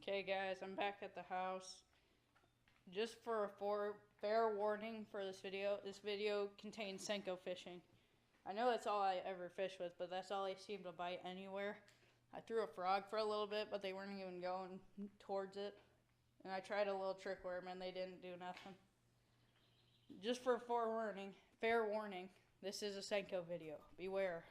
Okay guys, I'm back at the house. Just for a fair warning for this video contains Senko fishing. I know that's all I ever fish with, but that's all I seem to bite anywhere. I threw a frog for a little bit, but they weren't even going towards it. And I tried a little trick worm and they didn't do nothing. Just for fair warning, this is a Senko video. Beware.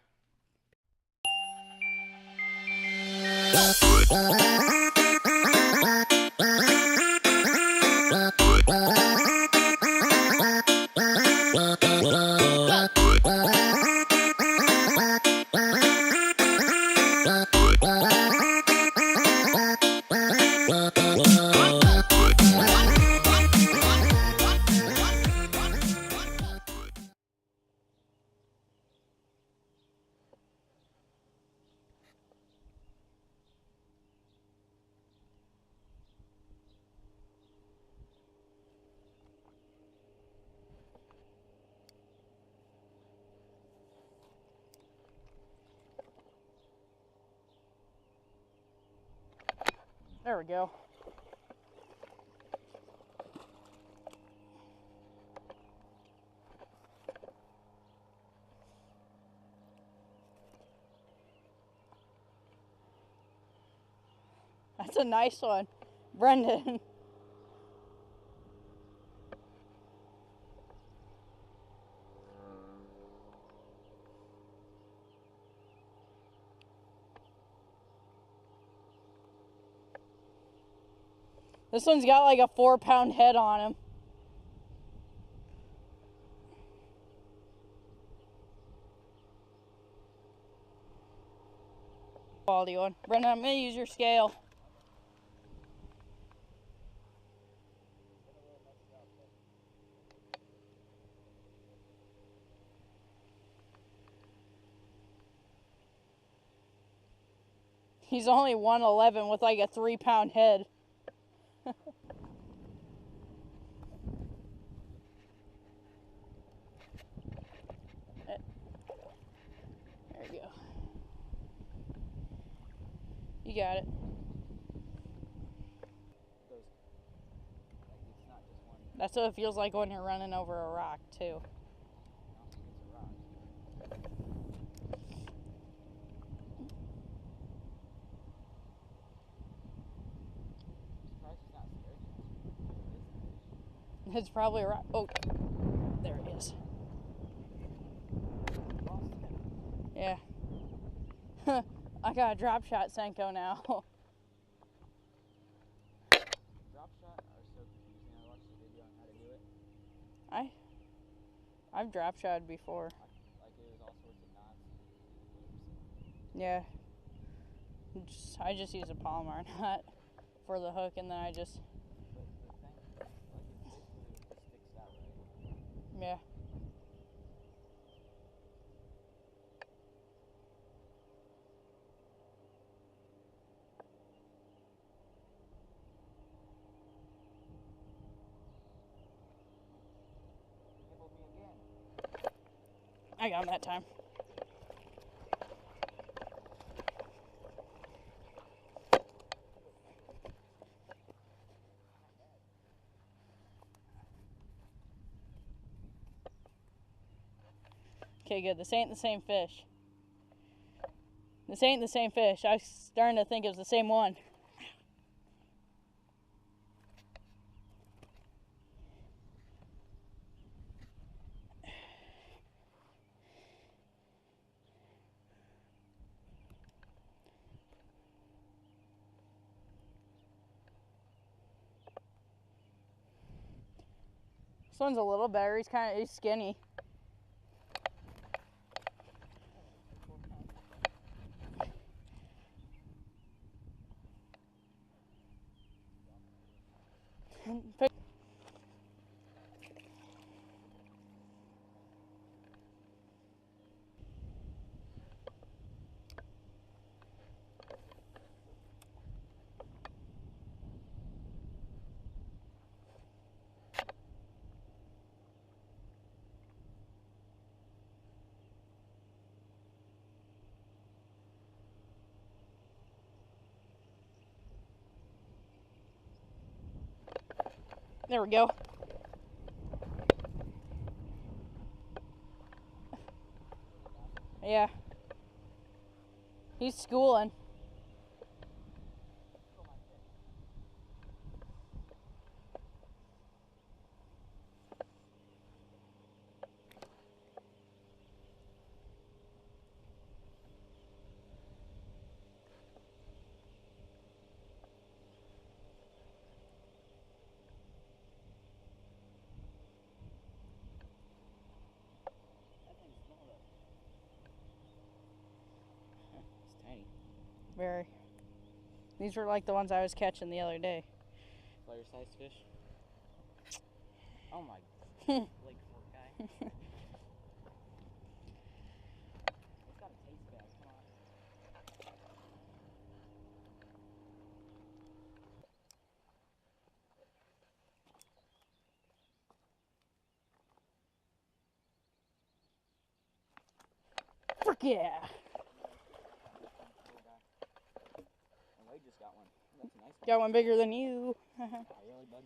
There we go. That's a nice one, Brendan. This one's got like a 4-pound head on him. Quality one. Brendan, I'm gonna use your scale. He's only 111 with like a 3-pound head. There you go. You got it. That's what it feels like when you're running over a rock, too. It's probably a rock. Oh, there it is. Yeah. I got a drop shot Senko now. Drop shot are so confusing. I watched the video on how to do it. I've drop shotted before. Like it was all sorts of knots. Yeah. I just use a Palomar knot for the hook, and then I just. But the thing, like it basically sticks out, right? Yeah. Nibbled me again. I got him that time. Okay, good. This ain't the same fish. This ain't the same fish. I was starting to think it was the same one. This one's a little better. He's skinny. There we go. Yeah. He's schooling. That thing's small though. It's tiny. Very. These were like the ones I was catching the other day. Player sized fish. Oh my Lake Fork guy. It's got a taste bag, come on. Frick yeah! And Wade just got one. That's a nice one. Got one bigger than you. Yeah, really, bud?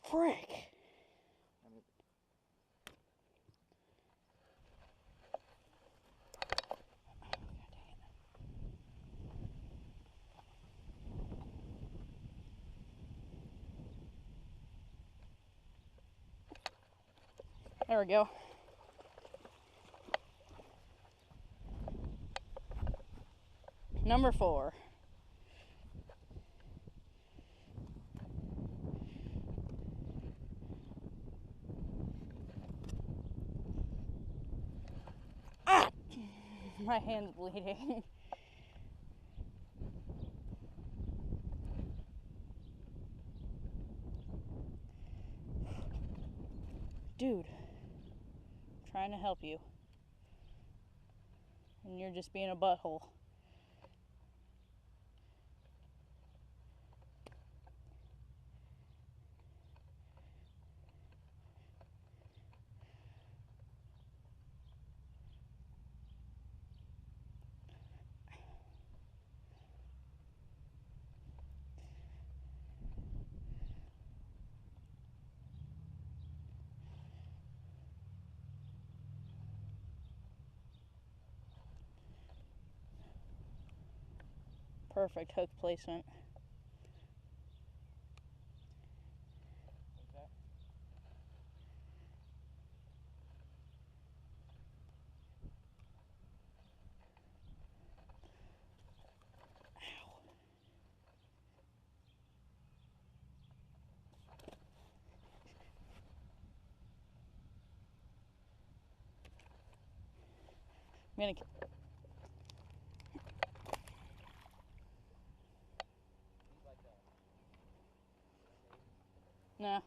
Frick! There we go. Number 4. Ah! My hand's bleeding. Dude, I'm trying to help you. And you're just being a butthole. Perfect hook placement. What's that? I'm gonna... He's like a... No.